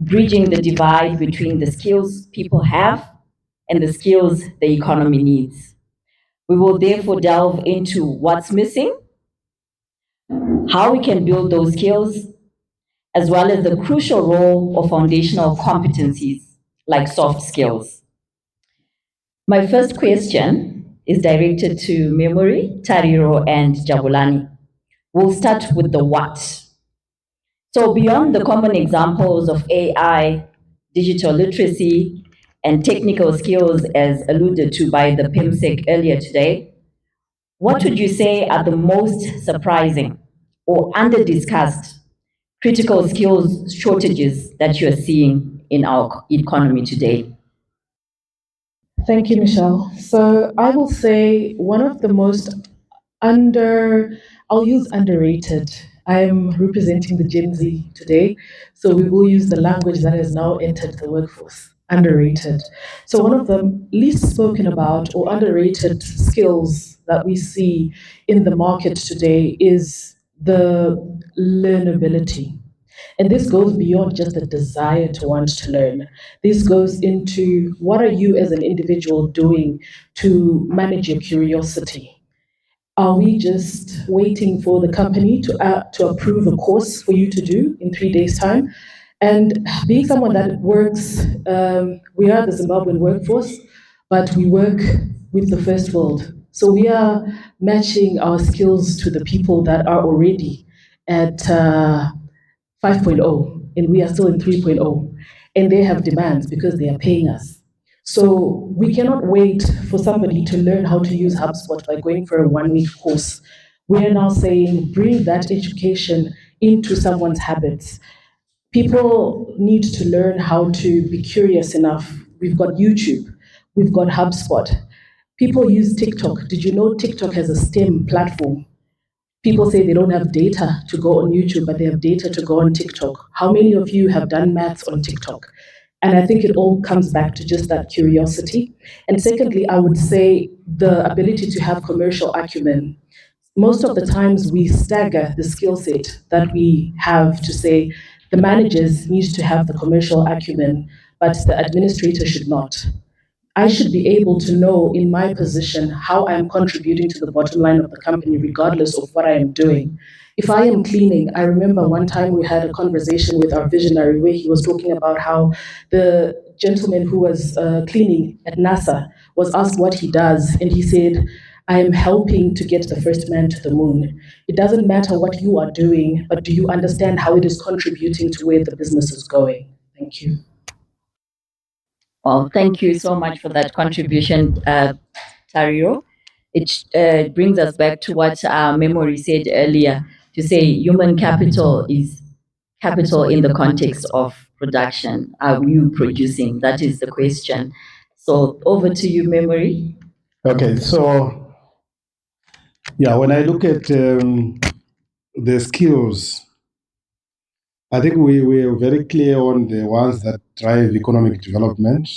bridging the divide between the skills people have and the skills the economy needs. We will therefore delve into what's missing, how we can build those skills, as well as the crucial role of foundational competencies like soft skills. My first question is directed to Memory, Tariro, and Jabulani. We'll start with the what. So, beyond the common examples of AI, digital literacy, and technical skills, as alluded to by the PIMSEC earlier today, what would you say are the most surprising or under discussed critical skills shortages that you're seeing in our economy today? Thank you, Michelle. So I will say one of the most I'll use underrated. I am representing the Gen Z today, so we will use the language that has now entered the workforce. Underrated. So one of the least spoken about or underrated skills that we see in the market today is the learnability. And this goes beyond just the desire to want to learn. This goes into what are you as an individual doing to manage your curiosity? Are we just waiting for the company to approve a course for you to do in 3 days' time? And being someone that works, we are the Zimbabwean workforce, but we work with the first world. So we are matching our skills to the people that are already at 5.0, and we are still in 3.0, and they have demands because they are paying us. So we cannot wait for somebody to learn how to use HubSpot by going for a 1 week course. We are now saying bring that education into someone's habits. People need to learn how to be curious enough. We've got YouTube, we've got HubSpot. People use TikTok. Did you know TikTok has a STEM platform? People say they don't have data to go on YouTube, but they have data to go on TikTok. How many of you have done maths on TikTok? And I think it all comes back to just that curiosity. And secondly, I would say the ability to have commercial acumen. Most of the times we stagger the skill set that we have to say the managers need to have the commercial acumen, but the administrator should not. I should be able to know in my position how I am contributing to the bottom line of the company, regardless of what I am doing. If I am cleaning, I remember one time we had a conversation with our visionary where he was talking about how the gentleman who was cleaning at NASA was asked what he does, and he said, I am helping to get the first man to the moon. It doesn't matter what you are doing, but do you understand how it is contributing to where the business is going? Thank you. Well, thank you so much for that contribution, Tario. It brings us back to what our Memory said earlier to say human capital is capital in the context of production. Are you producing? That is the question. So over to you, Memory. Okay, so yeah, when I look at the skills, I think we are very clear on the ones that drive economic development,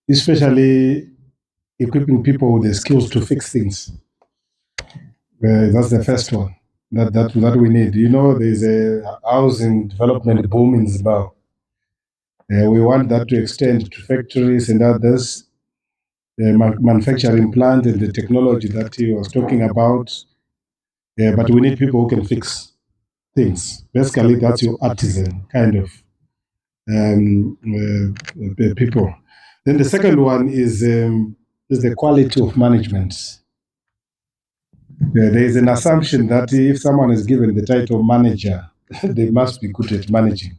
especially equipping people with the skills to fix things. That's the first one that we need. You know, there's a housing development boom in Zimbabwe. We want that to extend to factories and others, manufacturing plant and the technology that he was talking about. But we need people who can fix things. Basically, that's your artisan kind of people. Then the second one is the quality of management. There is an assumption that if someone is given the title manager, they must be good at managing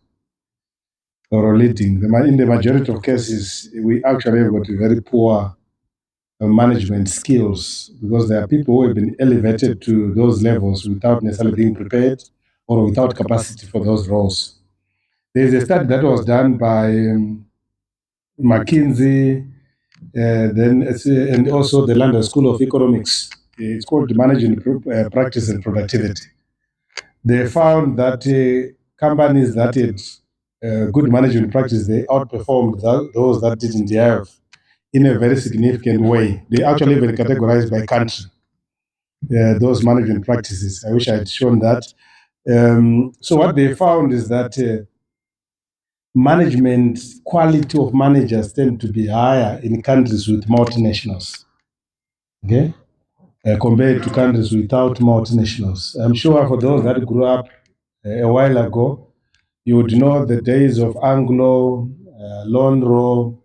or leading. In the majority of cases, we actually have got very poor management skills because there are people who have been elevated to those levels without necessarily being prepared or without capacity for those roles. There is a study that was done by McKinsey, and also the London School of Economics. It's called Managing Practice and Productivity. They found that companies that had good management practice, they outperformed those that didn't have in a very significant way. They actually even categorized by country those management practices. I wish I had shown that. So what they found is that management quality of managers tend to be higher in countries with multinationals, okay, compared to countries without multinationals. I'm sure for those that grew up a while ago, you would know the days of Anglo, Lonro,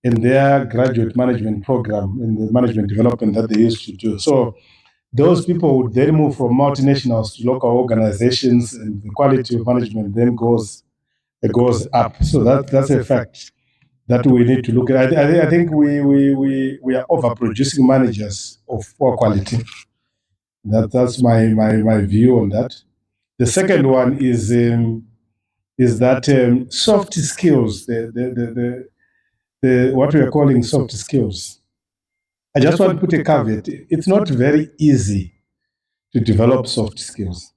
in their graduate management program, in the management development that they used to do. So those people would then move from multinationals to local organizations, and the quality of management then goes up. So that's a fact that we need to look at. I think we are overproducing managers of poor quality. That's my view on that. The second one is that soft skills, the what we are calling soft skills. I just want to put a caveat. It's not very easy to develop soft skills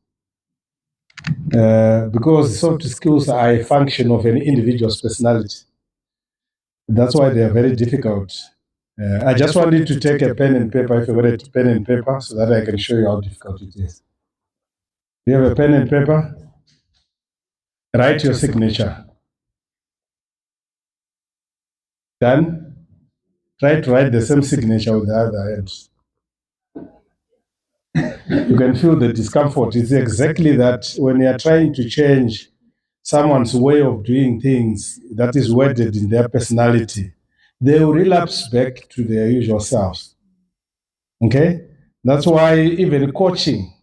because soft skills are a function of an individual's personality. That's why they are very difficult. I just wanted to take a pen and paper, if you want a pen and paper, so that I can show you how difficult it is. Do you have a pen and paper? Write your signature. Done? Try to write the same signature with the other hand. You can feel the discomfort. It's exactly that when you are trying to change someone's way of doing things that is wedded in their personality, they will relapse back to their usual selves. Okay? That's why even coaching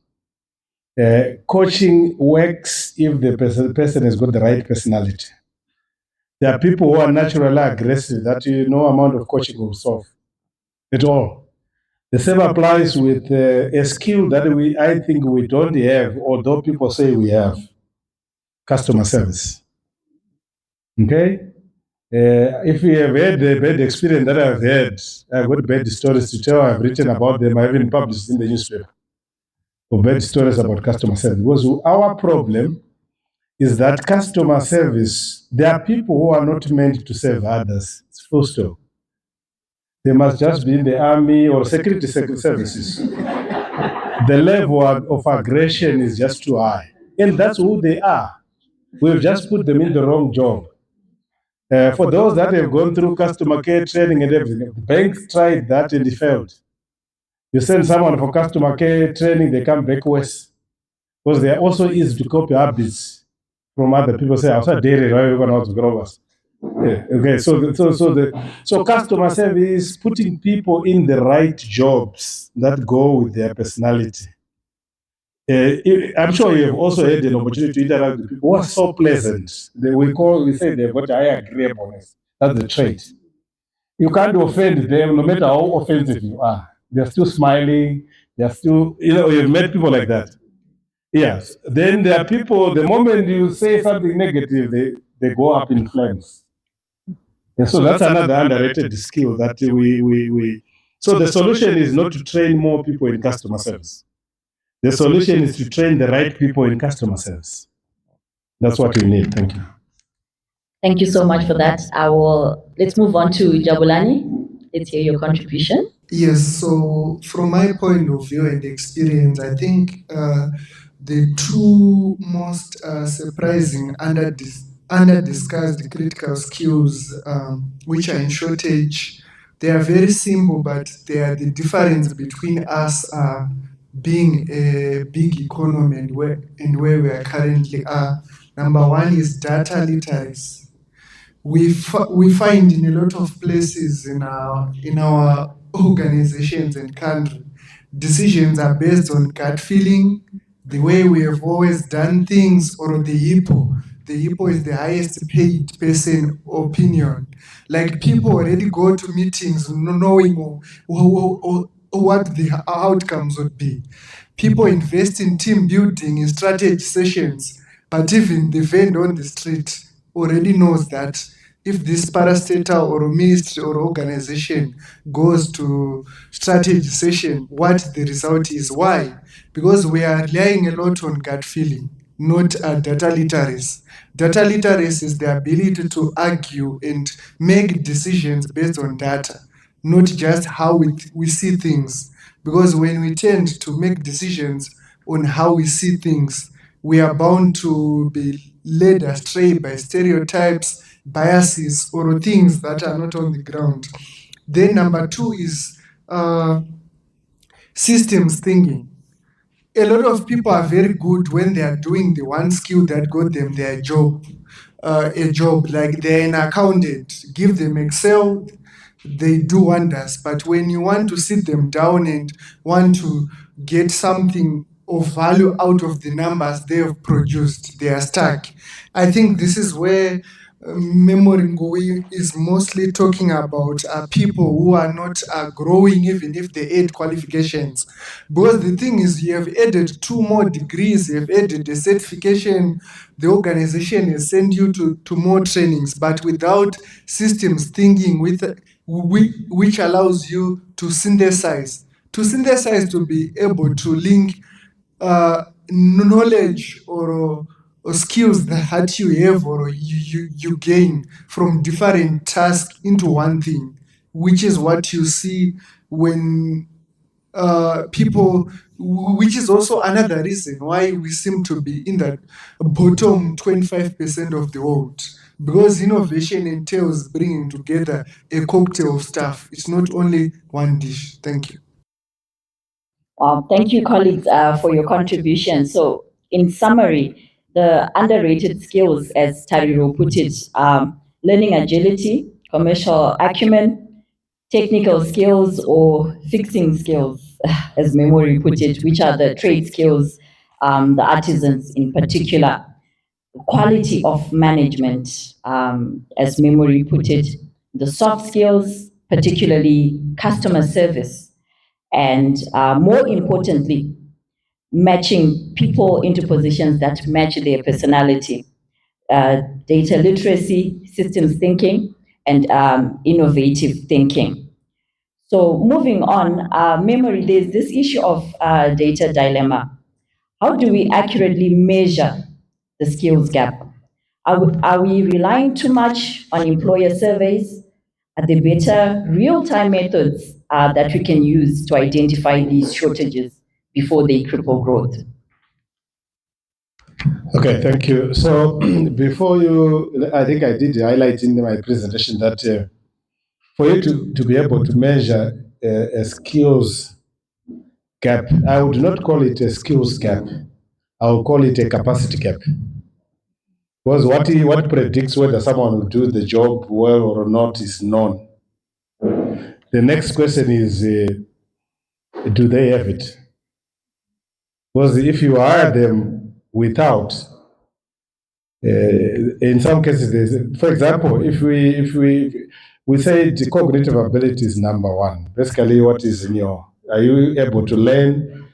works if the person has got the right personality. There are people who are naturally aggressive that no amount of coaching will solve at all. The same applies with a skill that I think we don't have, although people say we have: customer service. Okay? If you have had the bad experience that I've had, I've got bad stories to tell. I've written about them. I've even published in the newspaper of bad stories about customer service. Because our problem is that customer service, there are people who are not meant to serve others. It's full stop. They must just be in the army or security services. The level of aggression is just too high. And that's who they are. We've just put them in the wrong job. For those that have gone through customer care training and everything, banks tried that and it failed. You send someone for customer care training, they come back worse. Because they are also easy to copy habits from other people. Say, "I'll dairy, right? We're going to grow us." Yeah, okay, so customer service, putting people in the right jobs that go with their personality. I'm sure you have also had an opportunity to interact with people who are so pleasant. We say they've got high agreeableness. That's the trait. You can't offend them, no matter how offensive you are. They're still smiling. They're still, you've met people like that. Yes. Then there are people, the moment you say something negative, they go up in flames. And so that's another underrated skill that we. So the solution is not to train more people in customer service. The solution is to train the right people in customer service. That's what we need. Thank you. Thank you so much for that. Let's move on to Jabulani. Let's hear your contribution. Yes, so from my point of view and experience, I think the two most surprising under-discussed critical skills which are in shortage, they are very simple, but they are the difference between us being a big economy and where we are currently are. Number one is data literacy. We find in a lot of places in our organizations and country, decisions are based on gut feeling, the way we have always done things, or the hippo. The hippo is the highest paid person opinion. Like people already go to meetings knowing what the outcomes would be. People invest in team building, in strategy sessions, but even the vendor on the street already knows that if this parastatal or ministry or organization goes to strategy session, what the result is. Why? Because we are relying a lot on gut feeling, not data literacy. Data literacy is the ability to argue and make decisions based on data, not just how we see things. Because when we tend to make decisions on how we see things, we are bound to be led astray by stereotypes, biases, or things that are not on the ground. Then number two is systems thinking. A lot of people are very good when they are doing the one skill that got them their job, a job, like they're an accountant. Give them Excel, they do wonders. But when you want to sit them down and want to get something of value out of the numbers they have produced, they are stuck. I think this is where Memory Nguwi is mostly talking about people who are not growing, even if they add qualifications. Because the thing is, you have added 2 more degrees, you have added a certification, the organization has sent you to more trainings, but without systems thinking which allows you to synthesize. To be able to link knowledge or skills that you have or you gain from different tasks into one thing, which is what you see when people, which is also another reason why we seem to be in that bottom 25% of the world. Because innovation entails bringing together a cocktail of stuff. It's not only one dish. Thank you. Thank you, colleagues, for your contribution. So, in summary, the underrated skills, as Tariro put it, learning agility, commercial acumen, technical skills, or fixing skills, as Memory put it, which are the trade skills, the artisans in particular, quality of management, as Memory put it, the soft skills, particularly customer service, and more importantly, matching people into positions that match their personality, data literacy, systems thinking, and innovative thinking. So moving on, Memory, there's this issue of data dilemma. How do we accurately measure the skills gap? Are we relying too much on employer surveys? Are there better real-time methods that we can use to identify these shortages before they cripple growth? Okay, thank you. So before you, I think I did highlight in my presentation that for you to be able to measure a skills gap, I would not call it a skills gap. I will call it a capacity gap. Because what predicts whether someone will do the job well or not is known. The next question is, do they have it? Because if you hire them without, in some cases, for example, if we say the cognitive ability is number one. Basically, what is in your, are you able to learn,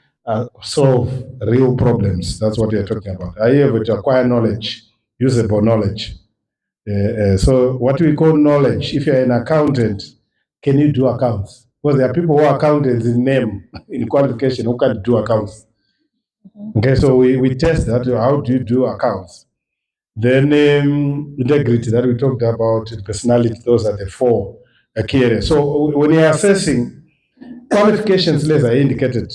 solve real problems? That's what you're talking about. Are you able to acquire knowledge, usable knowledge? So what we call knowledge, if you're an accountant, can you do accounts? Because there are people who are accountants in name, in qualification, who can do accounts. Okay, so we test that. How do you do accounts? Then integrity that we talked about, personality, those are the 4 key areas. So when you're assessing qualifications, less are indicated,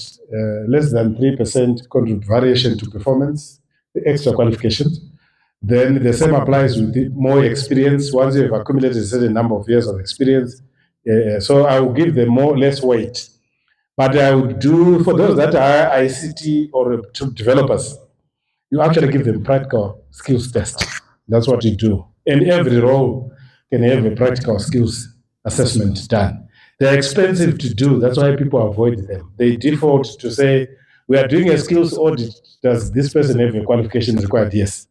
less than 3% contribute variation to performance, the extra qualifications. Then the same applies with the more experience. Once you have accumulated a certain number of years of experience, so I will give them less weight. But I would do, for those that are ICT or developers, you actually give them practical skills test. That's what you do. And every role can have a practical skills assessment done. They're expensive to do. That's why people avoid them. They default to say, we are doing a skills audit. Does this person have the qualifications required? Yes.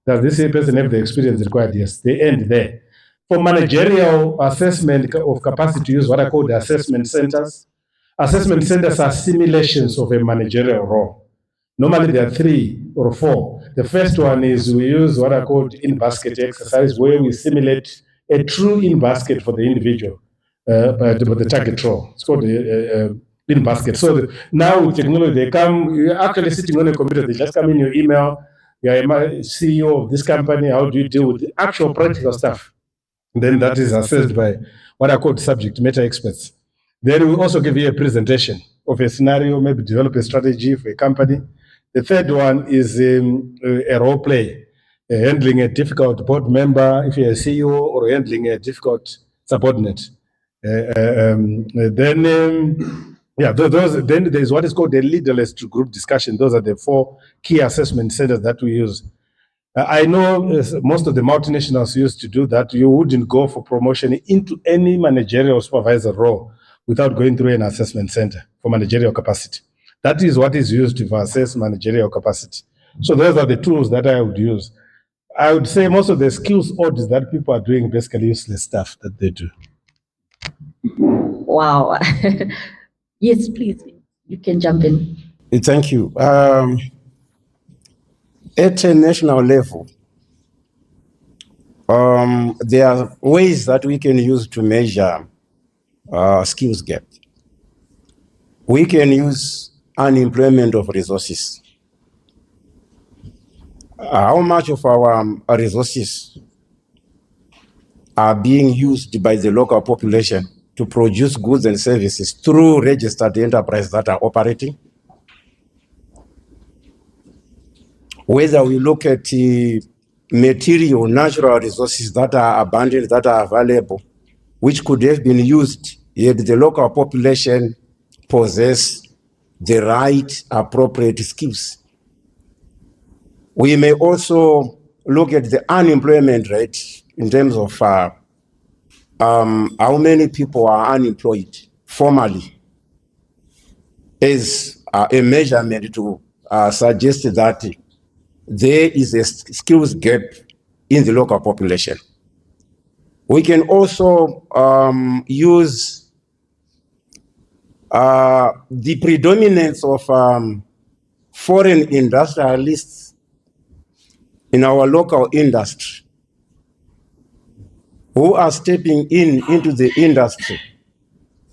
Does this person have the experience required? Yes. They end there. For managerial assessment of capacity to use what I call the assessment centers. Assessment centers are simulations of a managerial role. Normally there are 3 or 4. The first one is we use what I call in-basket exercise, where we simulate a true in-basket for the individual, but the target role. It's called in-basket. So now with technology, they come, you're actually sitting on a computer, they just come in your email, you're a CEO of this company, how do you deal with the actual practical stuff? And then that is assessed by what I call subject matter experts. Then we also give you a presentation of a scenario, maybe develop a strategy for a company. The third one is a role play, handling a difficult board member, if you're a CEO, or handling a difficult subordinate. Then there's what is called the leaderless to group discussion. Those are the 4 key assessment centers that we use. I know most of the multinationals used to do that. You wouldn't go for promotion into any managerial supervisor role without going through an assessment center for managerial capacity. That is what is used to assess managerial capacity. So those are the tools that I would use. I would say most of the skills audits that people are doing basically useless stuff that they do. Wow. Yes, please, you can jump in. Thank you. At a national level, there are ways that we can use to measure skills gap. We can use unemployment of resources. How much of our resources are being used by the local population to produce goods and services through registered enterprises that are operating? Whether we look at material, natural resources that are abundant, that are available, which could have been used, yet the local population possess the right appropriate skills. We may also look at the unemployment rate in terms of how many people are unemployed formally as a measurement to suggest that there is a skills gap in the local population. We can also use the predominance of foreign industrialists in our local industry who are stepping into the industry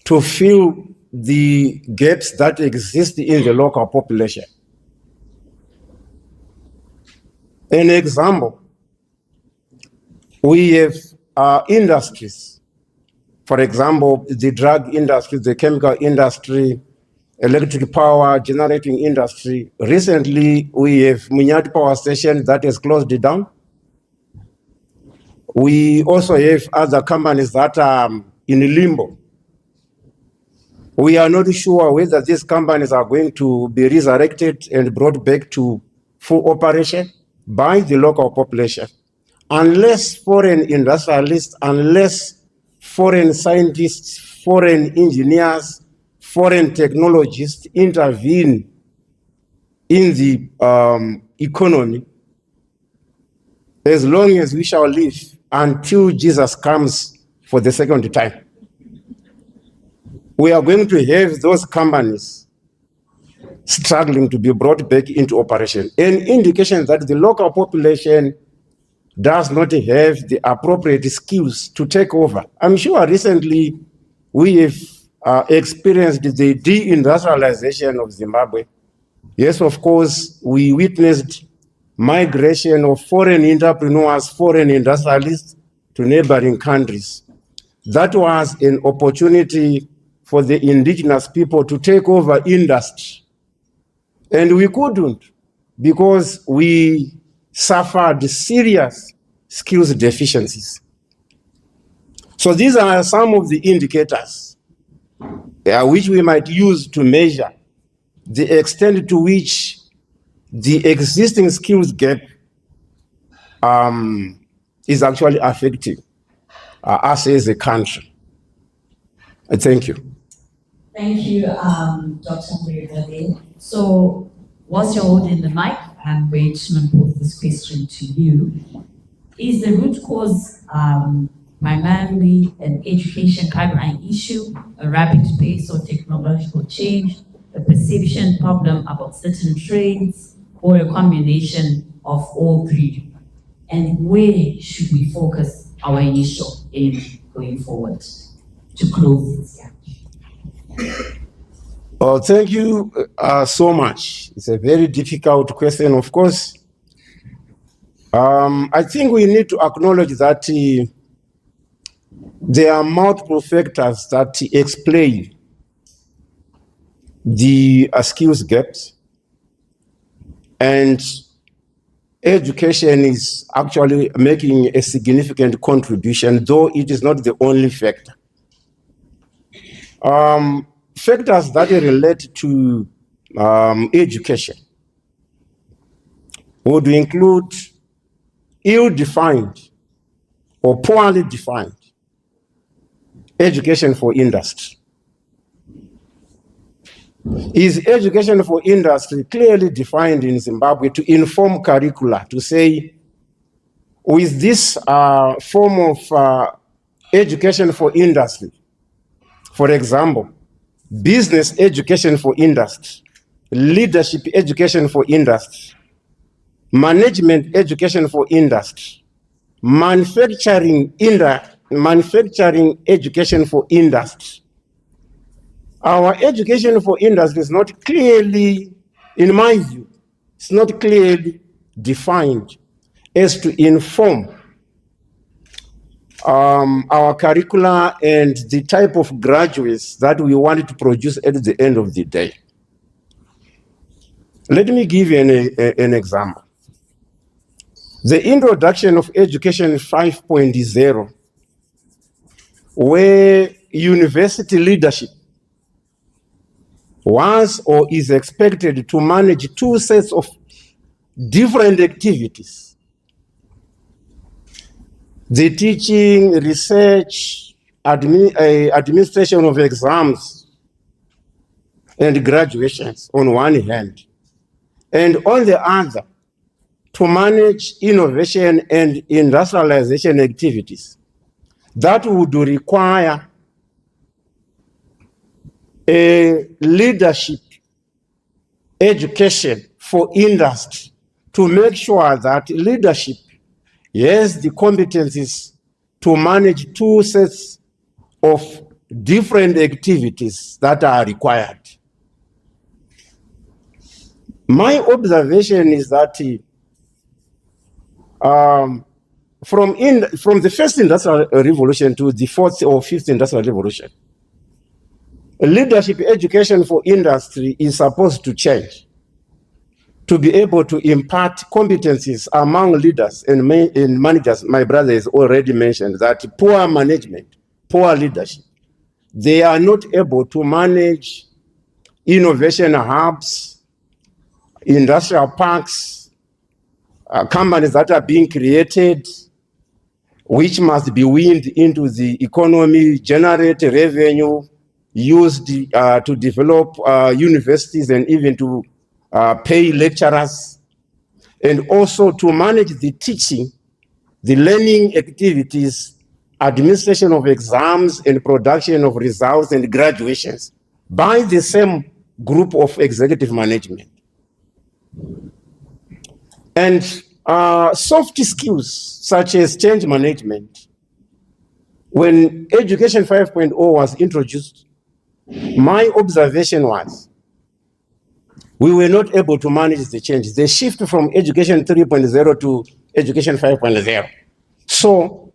to fill the gaps that exist in the local population. An example, we have industries, for example, the drug industry, the chemical industry, electric power generating industry. Recently, we have Munyati Power Station that is closed down. We also have other companies that are in limbo. We are not sure whether these companies are going to be resurrected and brought back to full operation by the local population. Unless foreign industrialists, unless foreign scientists, foreign engineers, foreign technologists intervene in the economy, as long as we shall live until Jesus comes for the second time, we are going to have those companies struggling to be brought back into operation. An indication that the local population does not have the appropriate skills to take over. I'm sure recently we have experienced the deindustrialization of Zimbabwe. Yes, of course, we witnessed migration of foreign entrepreneurs, foreign industrialists to neighboring countries. That was an opportunity for the indigenous people to take over industry. And we couldn't because we suffered serious skills deficiencies. So these are some of the indicators which we might use to measure the extent to which the existing skills gap is actually affecting us as a country. Thank you. Thank you, Dr. Murebwa. So, whilst you're holding the mic, I'm going to pose this question to you. Is the root cause primarily an education pipeline issue, a rapid pace of technological change, a perception problem about certain trades, or a combination of all three? And where should we focus our initial aim going forward to close this gap? Oh, thank you so much. It's a very difficult question, of course. I think we need to acknowledge that there are multiple factors that explain the skills gaps. And education is actually making a significant contribution, though it is not the only factor. Factors that relate to education would include ill-defined or poorly defined education for industry. Is education for industry clearly defined in Zimbabwe to inform curricula, to say, with this form of education for industry, for example, business education for industry, leadership education for industry, management education for industry, manufacturing education for industry. Our education for industry is not clearly, in my view, it's not clearly defined as to inform our curricula and the type of graduates that we want to produce at the end of the day. Let me give you an example. The introduction of Education 5.0, where university leadership was or is expected to manage two sets of different activities: the teaching, research, administration of exams, and graduations on one hand, and on the other, to manage innovation and industrialization activities. That would require a leadership education for industry to make sure that leadership has the competencies to manage two sets of different activities that are required. My observation is that from the first industrial revolution to the fourth or fifth industrial revolution, leadership education for industry is supposed to change to be able to impart competencies among leaders and managers. My brother has already mentioned that poor management, poor leadership, they are not able to manage innovation hubs, industrial parks, companies that are being created, which must be weaned into the economy, generate revenue, used to develop universities and even to pay lecturers, and also to manage the teaching, the learning activities, administration of exams, and production of results and graduations by the same group of executive management. And soft skills such as change management. When Education 5.0 was introduced, my observation was we were not able to manage the change. The shift from Education 3.0 to Education 5.0. So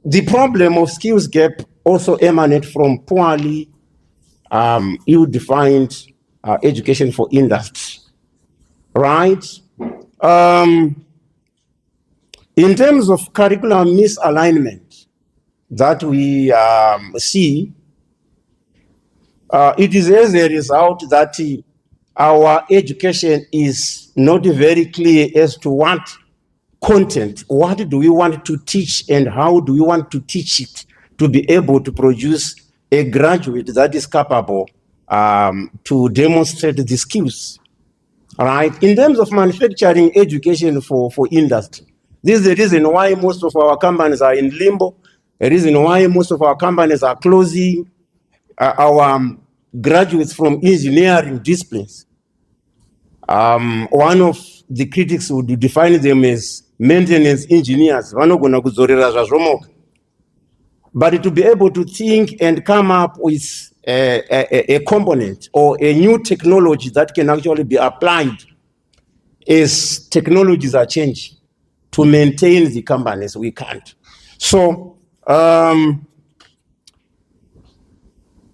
the problem of skills gap also emanates from poorly ill-defined education for industry, right? In terms of curriculum misalignment that we see, it is as a result that our education is not very clear as to what content, what do we want to teach and how do we want to teach it to be able to produce a graduate that is capable to demonstrate the skills. All right. In terms of manufacturing education for industry, this is the reason why most of our companies are in limbo, the reason why most of our companies are closing our graduates from engineering disciplines. One of the critics would define them as maintenance engineers. But to be able to think and come up with a component or a new technology that can actually be applied as technologies are changing to maintain the companies, we can't. So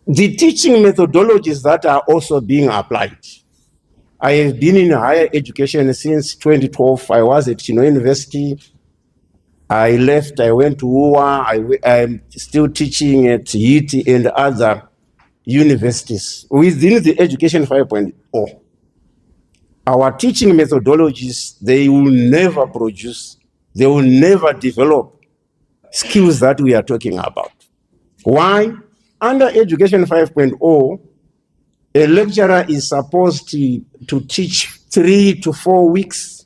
the teaching methodologies that are also being applied I have been in higher education since 2012. I was at Chino University. I left, I went to UWA. I'm still teaching at HIT and other universities. Within the Education 5.0, our teaching methodologies, they will never produce, they will never develop skills that we are talking about. Why? Under Education 5.0, a lecturer is supposed to teach 3 to 4 weeks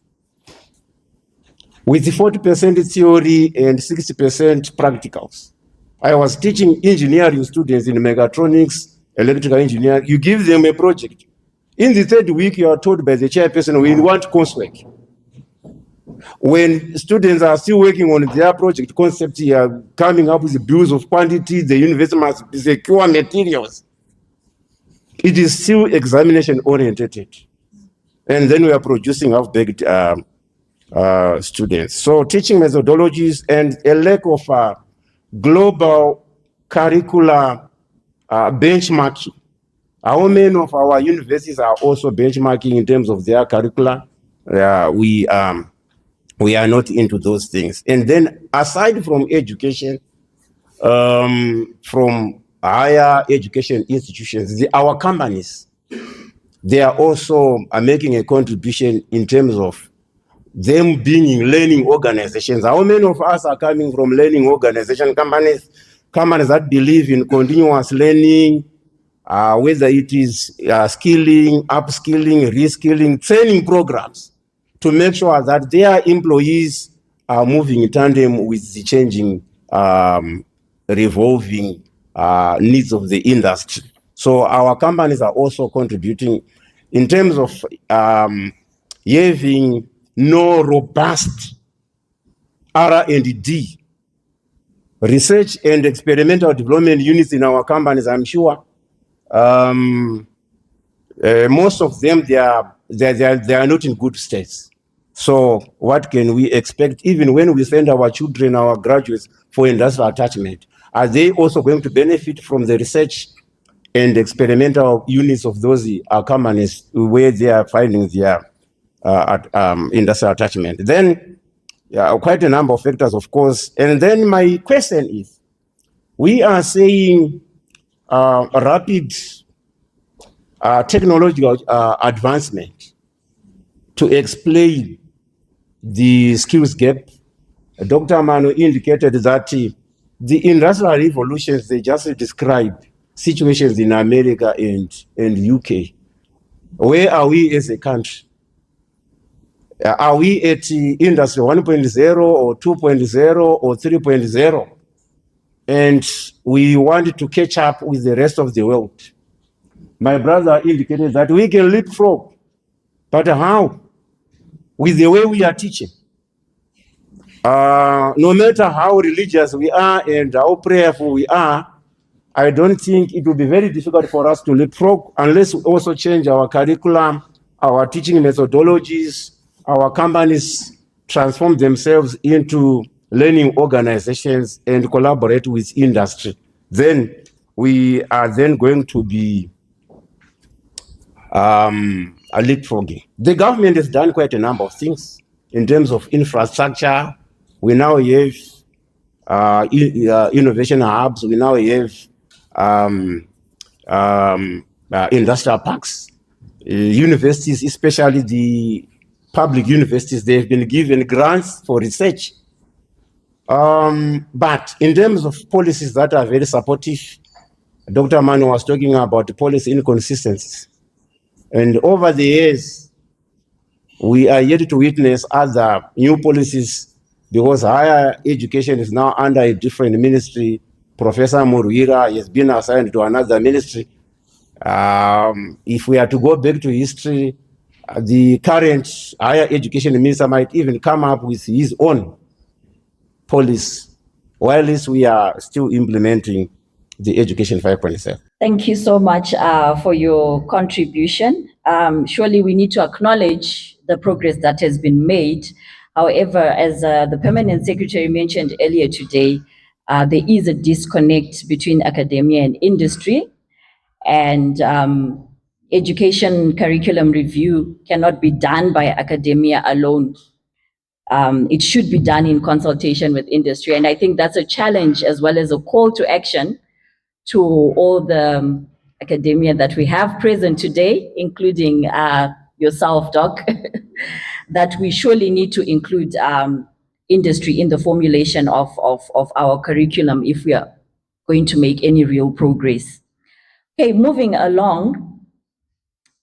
with 40% theory and 60% practicals. I was teaching engineering students in mechatronics, electrical engineering. You give them a project. In the third week, you are told by the chairperson, we want coursework. When students are still working on their project concept, coming up with the bills of quantity, the university must secure materials. It is still examination oriented. And then we are producing half-baked students. So teaching methodologies and a lack of global curricular benchmarking. How many of our universities are also benchmarking in terms of their curricula? We are not into those things. And then aside from education, from higher education institutions, our companies, they are also making a contribution in terms of them being learning organizations. How many of us are coming from learning organization companies that believe in continuous learning, whether it is skilling, upskilling, reskilling, training programs to make sure that their employees are moving in tandem with the changing, revolving needs of the industry. So our companies are also contributing in terms of having no robust R&D, research and experimental development units in our companies. I'm sure most of them, they are not in good states. So what can we expect even when we send our children, our graduates for industrial attachment? Are they also going to benefit from the research and experimental units of those companies where they are finding their industrial attachment? Then quite a number of factors, of course. And then my question is, we are saying rapid technological advancement to explain the skills gap. Dr. Manu indicated that the industrial revolutions, they just described situations in America and UK. Where are we as a country? Are we at industry 1.0 or 2.0 or 3.0? And we want to catch up with the rest of the world. My brother indicated that we can leapfrog, but how? With the way we are teaching. No matter how religious we are and how prayerful we are, I don't think it will be very difficult for us to leapfrog unless we also change our curriculum, our teaching methodologies, our companies transform themselves into learning organizations and collaborate with industry. Then we are then going to be leapfrogging. The government has done quite a number of things in terms of infrastructure. We now have innovation hubs. We now have industrial parks. Universities, especially the public universities, they've been given grants for research. But in terms of policies that are very supportive, Dr. Manu was talking about the policy inconsistencies. And over the years, we are yet to witness other new policies because higher education is now under a different ministry. Professor Murebwa has been assigned to another ministry. If we are to go back to history, the current higher education minister might even come up with his own policy, while we are still implementing the Education 5.7. Thank you so much for your contribution. Surely we need to acknowledge the progress that has been made. However, as the Permanent Secretary mentioned earlier today, there is a disconnect between academia and industry. And education curriculum review cannot be done by academia alone. It should be done in consultation with industry. And I think that's a challenge as well as a call to action to all the academia that we have present today, including yourself, Doc, that we surely need to include industry in the formulation of our curriculum if we are going to make any real progress. Okay, moving along,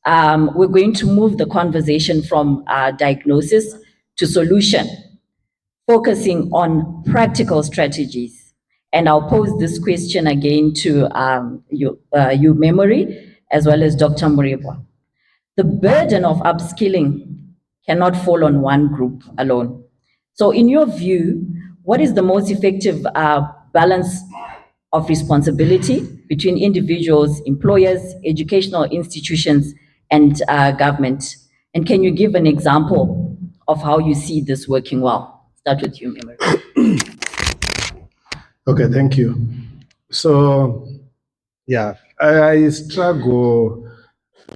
we're going to move the conversation from diagnosis to solution, focusing on practical strategies. And I'll pose this question again to you, Memory, as well as Dr. Murebwa. The burden of upskilling cannot fall on one group alone. So in your view, what is the most effective balance of responsibility between individuals, employers, educational institutions, and government? And can you give an example of how you see this working well? Start with you, Memory. Okay, thank you. So, yeah, I struggle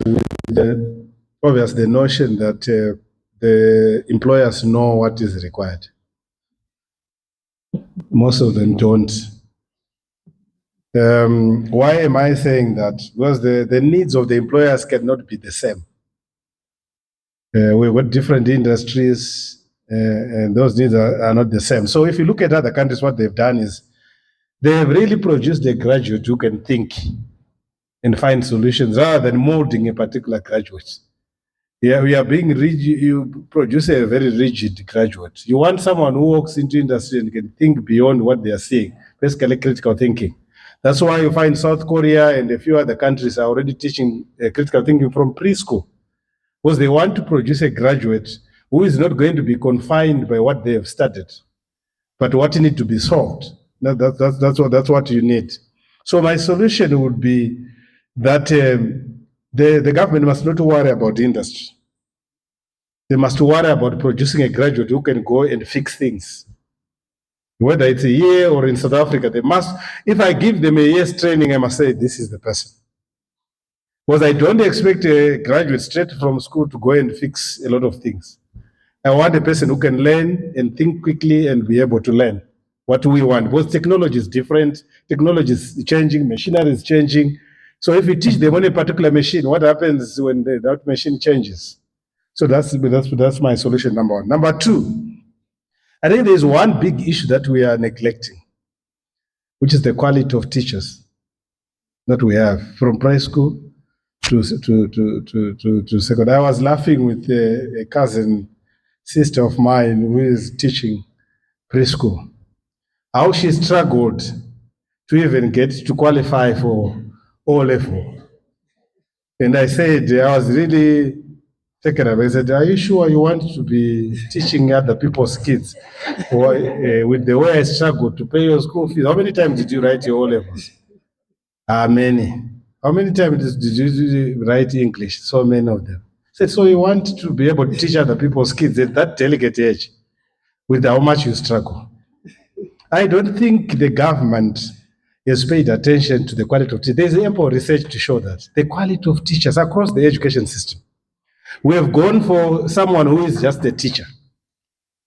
with obviously the notion that the employers know what is required. Most of them don't. Why am I saying that? Because the needs of the employers cannot be the same. We've got different industries, and those needs are not the same. So if you look at other countries, what they've done is they have really produced a graduate who can think and find solutions rather than molding a particular graduate. Yeah, we are being rigid. You produce a very rigid graduate. You want someone who walks into industry and can think beyond what they are seeing, basically critical thinking. That's why you find South Korea and a few other countries are already teaching critical thinking from preschool, because they want to produce a graduate who is not going to be confined by what they have studied, but what needs to be solved. That's what you need. So my solution would be that the government must not worry about the industry. They must worry about producing a graduate who can go and fix things. Whether it's a year or in South Africa, they must, if I give them a year's training, I must say, this is the person. Because I don't expect a graduate straight from school to go and fix a lot of things. I want a person who can learn and think quickly and be able to learn what we want. Because technology is different, technology is changing, machinery is changing. So if you teach them on a particular machine, what happens when that machine changes? So that's my solution, number one. Number two, I think there's one big issue that we are neglecting, which is the quality of teachers that we have from preschool to secondary. I was laughing with a cousin sister of mine who is teaching preschool, how she struggled to even get to qualify for O level. And I said, I was really taken up. I said, are you sure you want to be teaching other people's kids? Or, with the way I struggled to pay your school fees, how many times did you write your O levels? Many. How many times did you write English? So many of them. I said, so you want to be able to teach other people's kids at that delicate age with how much you struggle. I don't think the government has paid attention to the quality of teachers. There's ample research to show that the quality of teachers across the education system. We have gone for someone who is just a teacher.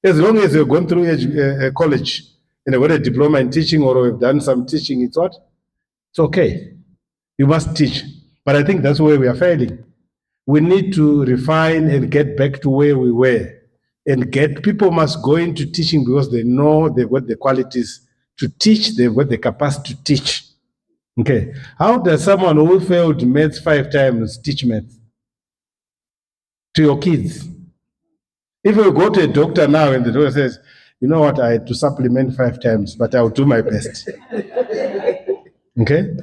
As long as you've gone through a college and have got a diploma in teaching or have done some teaching, it's what? It's okay. You must teach. But I think that's where we are failing. We need to refine and get back to where we were. And people must go into teaching because they know they've got the qualities to teach, they've got the capacity to teach. Okay. How does someone who failed maths 5 times teach maths to your kids? If you go to a doctor now and the doctor says, you know what, I had to supplement 5 times, but I'll do my best. Okay?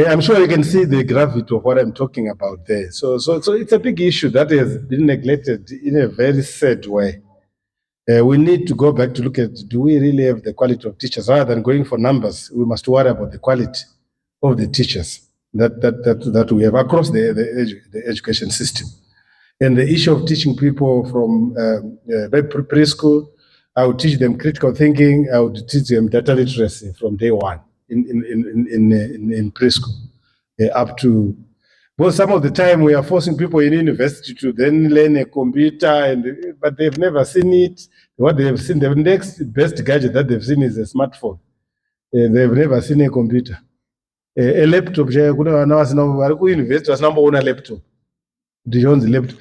I'm sure you can see the gravity of what I'm talking about there. So it's a big issue that has been neglected in a very sad way. We need to go back to look at, do we really have the quality of teachers? Rather than going for numbers, we must worry about the quality of the teachers that we have across the education system. And the issue of teaching people from preschool, I would teach them critical thinking, I would teach them data literacy from day one in preschool up to Because some of the time we are forcing people in university to then learn a computer, but they've never seen it. What they've seen, the next best gadget that they've seen is a smartphone. They've never seen a computer. A laptop, university was number one laptop. Laptop.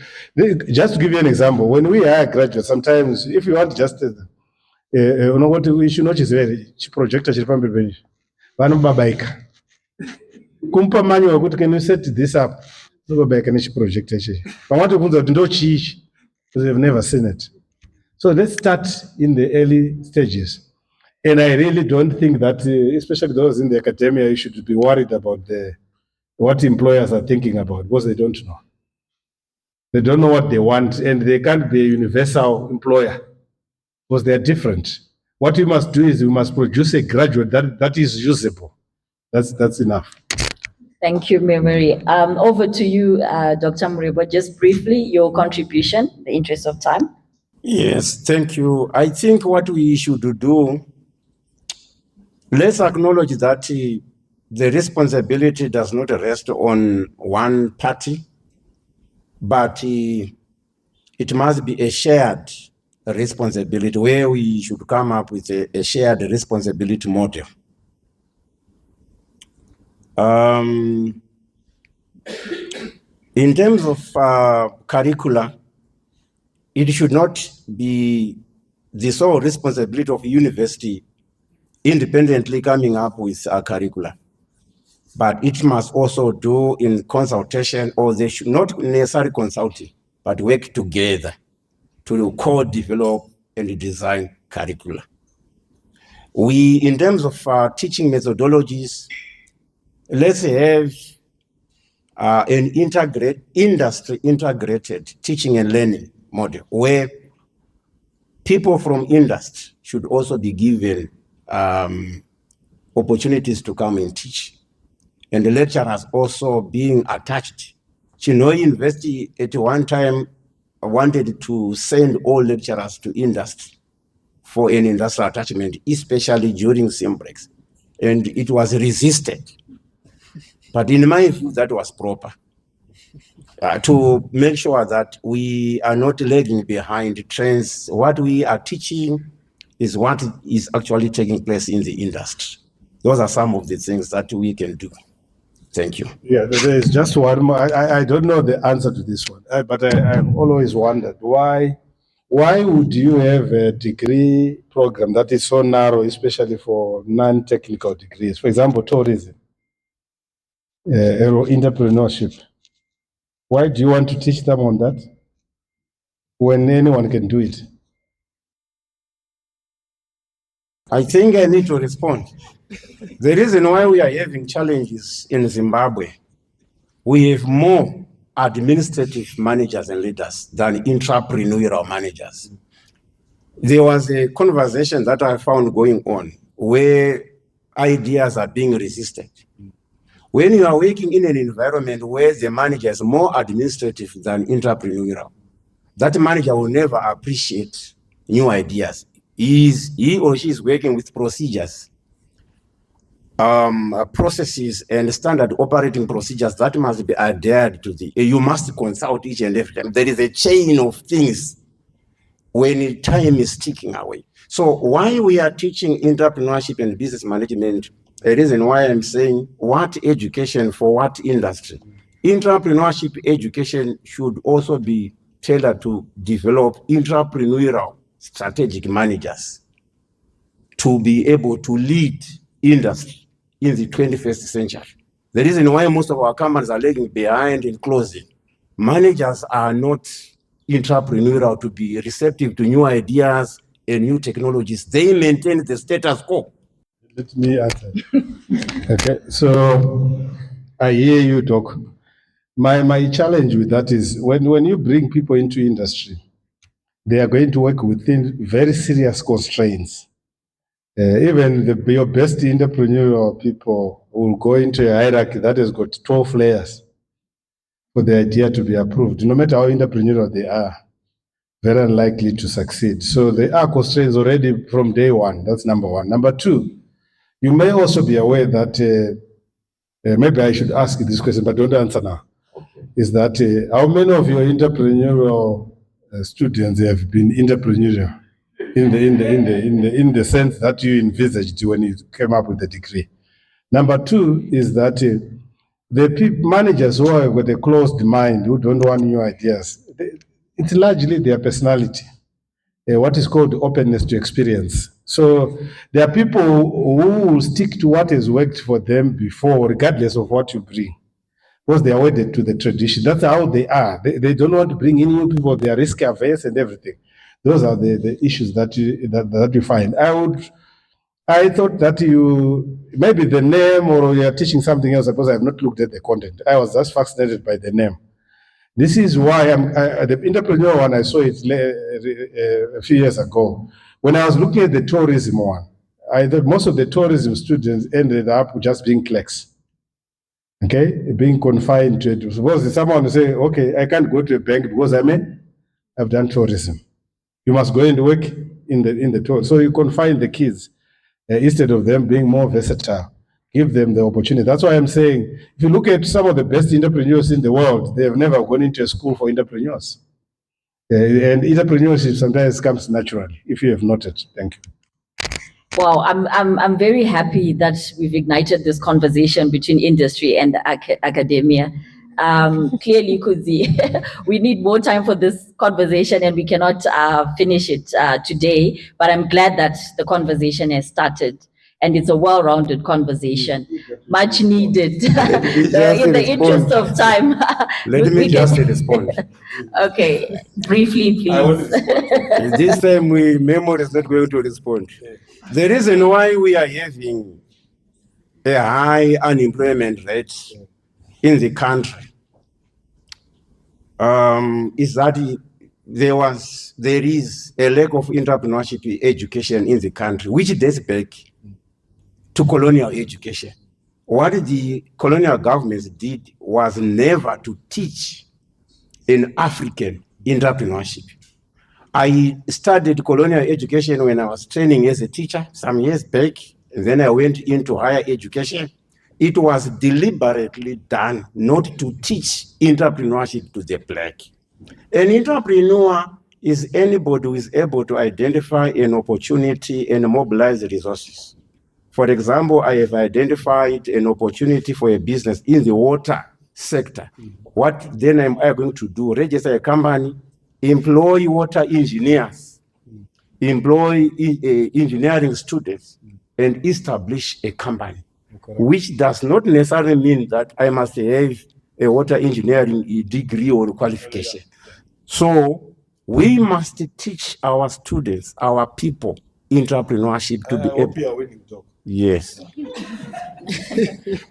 Just to give you an example, when we hire graduates, sometimes if you want just we should not just projector vanobabaika kumpa manual kuti can you set this up nobabaika nechiprojector chechi pamwatobvunza kuti ndochiichi because they've never seen it. So let's start in the early stages. And I really don't think that, especially those in the academia, you should be worried about what employers are thinking about, because they don't know. They don't know what they want, and they can't be a universal employer because they are different. What we must do is we must produce a graduate that is usable. That's enough. Thank you, Memory. Over to you, Dr. Murebwa, just briefly, your contribution, in the interest of time. Yes, thank you. I think what we should do, let's acknowledge that the responsibility does not rest on one party, but it must be a shared responsibility where we should come up with a shared responsibility model. In terms of curricula, it should not be the sole responsibility of university independently coming up with a curricula, but it must also do in consultation, or they should not necessarily consulting, but work together to co-develop and design curricula. In terms of teaching methodologies, let's have an industry integrated teaching and learning model where people from industry should also be given opportunities to come and teach. And the lecturers also being attached. Chinhoyi University at one time wanted to send all lecturers to industry for an industrial attachment, especially during sem breaks. And it was resisted. But in my view, that was proper. To make sure that we are not lagging behind trends. What we are teaching is what is actually taking place in the industry. Those are some of the things that we can do. Thank you. Yeah, there is just one more. I don't know the answer to this one, but I've always wondered why would you have a degree program that is so narrow, especially for non-technical degrees? For example, tourism, or entrepreneurship. Why do you want to teach them on that when anyone can do it? I think I need to respond. The reason why we are having challenges in Zimbabwe, we have more administrative managers and leaders than entrepreneurial managers. There was a conversation that I found going on where ideas are being resisted. When you are working in an environment where the manager is more administrative than entrepreneurial, that manager will never appreciate new ideas. He or she is working with procedures, processes and standard operating procedures that must be adhered to. You must consult each and every time. There is a chain of things when time is ticking away. So why we are teaching entrepreneurship and business management, a reason why I'm saying what education for what industry. Entrepreneurship education should also be tailored to develop entrepreneurial strategic managers to be able to lead industry in the 21st century. The reason why most of our companies are lagging behind in closing, managers are not entrepreneurial to be receptive to new ideas and new technologies. They maintain the status quo. Let me answer. Okay, so I hear you talk. My challenge with that is when you bring people into industry, they are going to work within very serious constraints. Even your best entrepreneurial people will go into a hierarchy that has got 12 layers for the idea to be approved. No matter how entrepreneurial they are, very unlikely to succeed. So there are constraints already from day one. That's number one. Number two, you may also be aware that maybe I should ask this question, but don't answer now. is that how many of your entrepreneurial students have been entrepreneurial in the sense that you envisaged when you came up with the degree? Number two is that the managers who have got a closed mind, who don't want new ideas, it's largely their personality, what is called openness to experience. So there are people who will stick to what has worked for them before, regardless of what you bring, because they are wedded to the tradition. That's how they are. They don't want to bring in new people. They are risk averse and everything. Those are the issues that you find. I thought that you, maybe the name or you are teaching something else, because I have not looked at the content. I was just fascinated by the name. This is why the entrepreneur one, I saw it a few years ago. When I was looking at the tourism one, I thought most of the tourism students ended up just being clerks. Okay, being confined to it. Suppose someone will say, okay, I can't go to a bank because I've done tourism. You must go and work in the tour. So you confine the kids instead of them being more versatile. Give them the opportunity. That's why I'm saying, if you look at some of the best entrepreneurs in the world, they have never gone into a school for entrepreneurs. And entrepreneurship sometimes comes naturally, if you have noted. Thank you. Wow, I'm very happy that we've ignited this conversation between industry and academia. Clearly, Kuzi, we need more time for this conversation, and we cannot finish it today. But I'm glad that the conversation has started, and it's a well-rounded conversation, much needed. In the interest of time, Let me just respond. Okay, briefly, please. This time, Memo is not going to respond. The reason why we are having a high unemployment rate in the country is that there is a lack of entrepreneurship education in the country, which dates back to colonial education. What the colonial governments did was never to teach an African entrepreneurship. I studied colonial education when I was training as a teacher some years back, and then I went into higher education. It was deliberately done not to teach entrepreneurship to the black. An entrepreneur is anybody who is able to identify an opportunity and mobilize resources. For example, I have identified an opportunity for a business in the water sector. What then am I going to do? Register a company, employ water engineers, employ engineering students, and establish a company, which does not necessarily mean that I must have a water engineering degree or qualification. So we must teach our students, our people, entrepreneurship to be able. You are winning, Doc. Yes.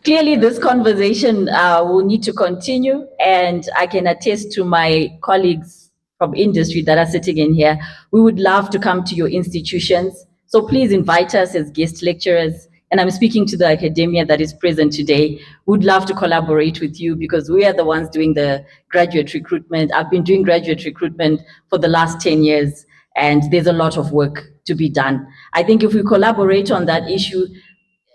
Clearly, this conversation will need to continue, and I can attest to my colleagues from industry that are sitting in here. We would love to come to your institutions. So please invite us as guest lecturers. And I'm speaking to the academia that is present today. We'd love to collaborate with you because we are the ones doing the graduate recruitment. I've been doing graduate recruitment for the last 10 years, and there's a lot of work to be done. I think if we collaborate on that issue,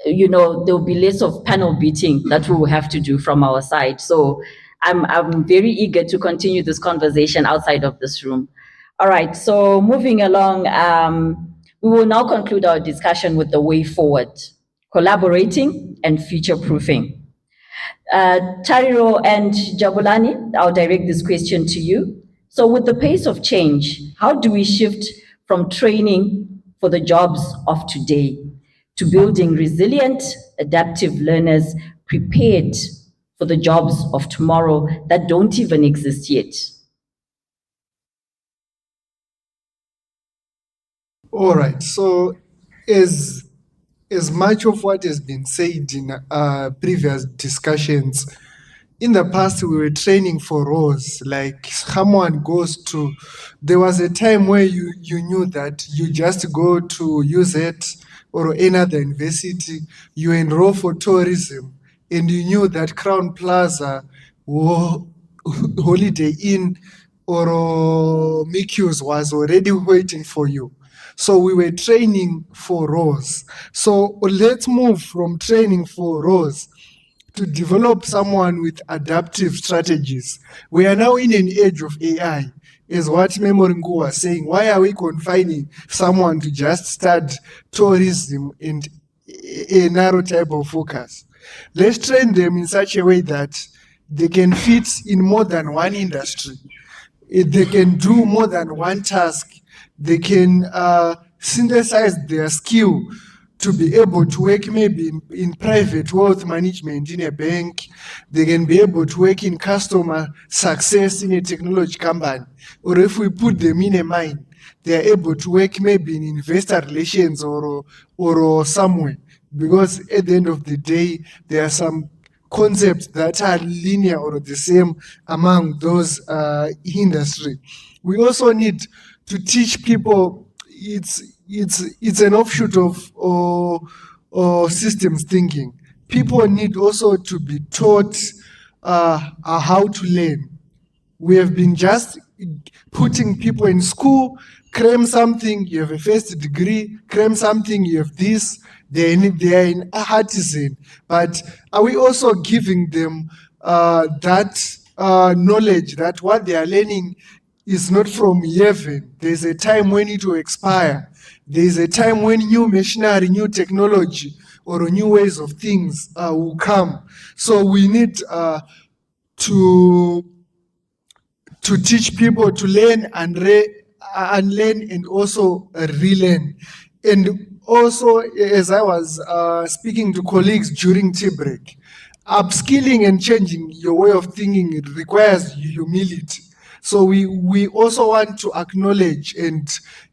you know, there will be less of panel beating that we will have to do from our side. So I'm very eager to continue this conversation outside of this room. All right, so moving along, we will now conclude our discussion with the way forward, collaborating and future-proofing. Tariro and Jabulani, I'll direct this question to you. So with the pace of change, how do we shift from training for the jobs of today to building resilient, adaptive learners prepared for the jobs of tomorrow that don't even exist yet? All right. So, as much of what has been said in previous discussions, in the past we were training for roles. Like someone goes to, there was a time where you knew that you just go to UZ or any other university, you enroll for tourism, and you knew that Crown Plaza or Holiday Inn or Mickey's was already waiting for you. So we were training for roles. So let's move from training for roles to develop someone with adaptive strategies. We are now in an age of AI, is what Nguwi was saying. Why are we confining someone to just start tourism and a narrow type of focus? Let's train them in such a way that they can fit in more than one industry. They can do more than one task. They can synthesize their skill to be able to work maybe in private wealth management in a bank. They can be able to work in customer success in a technology company. Or if we put them in a mine, they are able to work maybe in investor relations or somewhere. Because at the end of the day, there are some concepts that are linear or the same among those industry. We also need to teach people. It's an offshoot of systems thinking. People need also to be taught how to learn. We have been just putting people in school, cram something, you have a first degree, cram something, you have this, they are in artisan. But are we also giving them that knowledge that what they are learning is not from heaven? There's a time when it will expire. There's a time when new machinery, new technology, or new ways of things will come. So we need to teach people to learn and unlearn and also relearn. And also, as I was speaking to colleagues during tea break, upskilling and changing your way of thinking, it requires humility. So we also want to acknowledge, and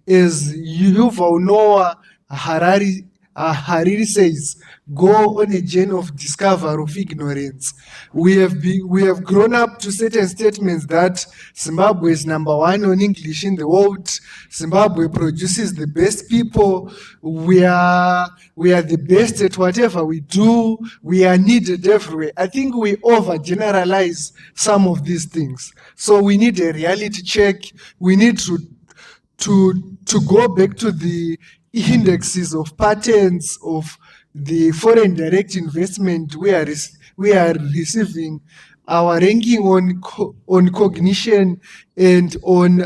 as Yuval Noah Hariri says, go on a journey of discovery of ignorance. We have grown up to certain statements that Zimbabwe is number one on English in the world. Zimbabwe produces the best people. We are the best at whatever we do. We are needed everywhere. I think we overgeneralize some of these things. So we need a reality check. We need to go back to the indexes of patents of the foreign direct investment we are receiving, our ranking on cognition and on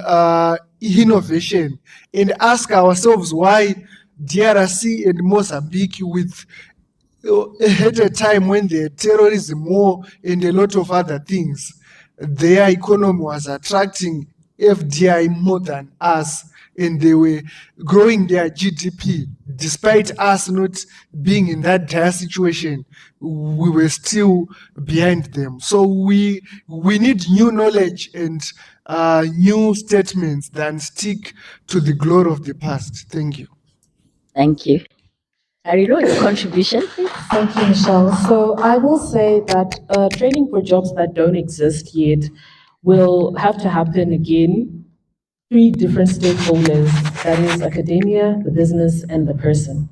innovation, and ask ourselves why DRC and Mozambique, with at a time when the terrorism war and a lot of other things, their economy was attracting FDI more than us, and they were growing their GDP. Despite us not being in that dire situation, we were still behind them. So we need new knowledge and new statements than stick to the glory of the past. Thank you. Thank you. Tariro, your contribution, please. Thank you, Michelle. So I will say that training for jobs that don't exist yet will have to happen again. 3 different stakeholders, that is academia, the business, and the person.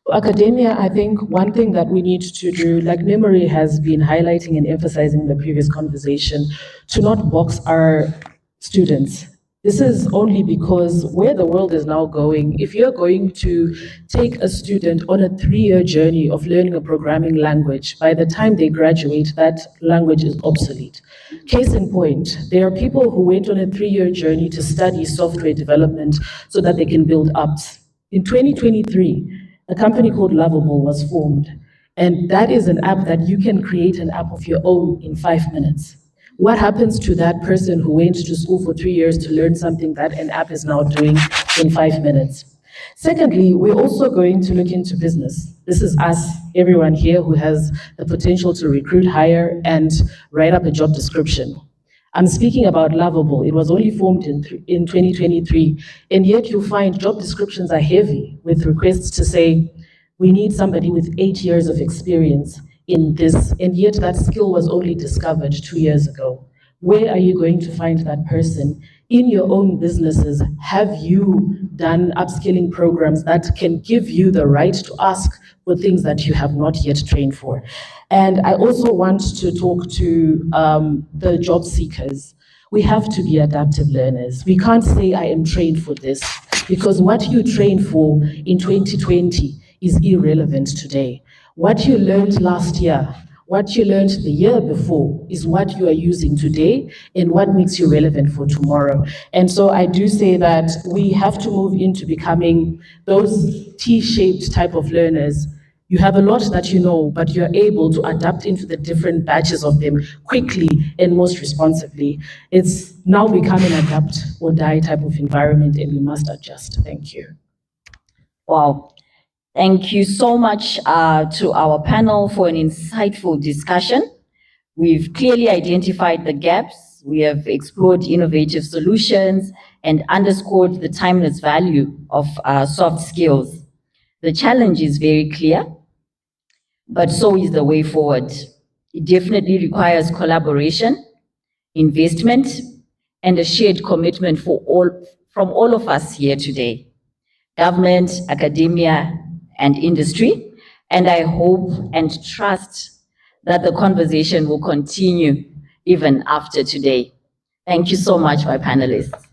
For academia, I think one thing that we need to do, like Memory has been highlighting and emphasizing in the previous conversation, to not box our students. This is only because where the world is now going, if you're going to take a student on a 3-year journey of learning a programming language, by the time they graduate, that language is obsolete. Case in point, there are people who went on a 3-year journey to study software development so that they can build apps. In 2023, a company called Lovable was formed, and that is an app that you can create an app of your own in 5 minutes. What happens to that person who went to school for 3 years to learn something that an app is now doing in 5 minutes? Secondly, we're also going to look into business. This is us, everyone here who has the potential to recruit, hire, and write up a job description. I'm speaking about Lovable. It was only formed in 2023, and yet you'll find job descriptions are heavy with requests to say, we need somebody with 8 years of experience in this, and yet that skill was only discovered 2 years ago. Where are you going to find that person? In your own businesses, have you done upskilling programs that can give you the right to ask for things that you have not yet trained for? And I also want to talk to the job seekers. We have to be adaptive learners. We can't say, I am trained for this, because what you trained for in 2020 is irrelevant today. What you learned last year What you learned the year before is what you are using today and what makes you relevant for tomorrow. And so I do say that we have to move into becoming those T-shaped type of learners. You have a lot that you know, but you're able to adapt into the different batches of them quickly and most responsively. It's now become an adapt or die type of environment, and we must adjust. Thank you. Wow. Thank you so much to our panel for an insightful discussion. We've clearly identified the gaps, we have explored innovative solutions, and underscored the timeless value of soft skills. The challenge is very clear, but so is the way forward. It definitely requires collaboration, investment, and a shared commitment from all of us here today. Government, academia, and industry. And I hope and trust that the conversation will continue even after today. Thank you so much, my panelists.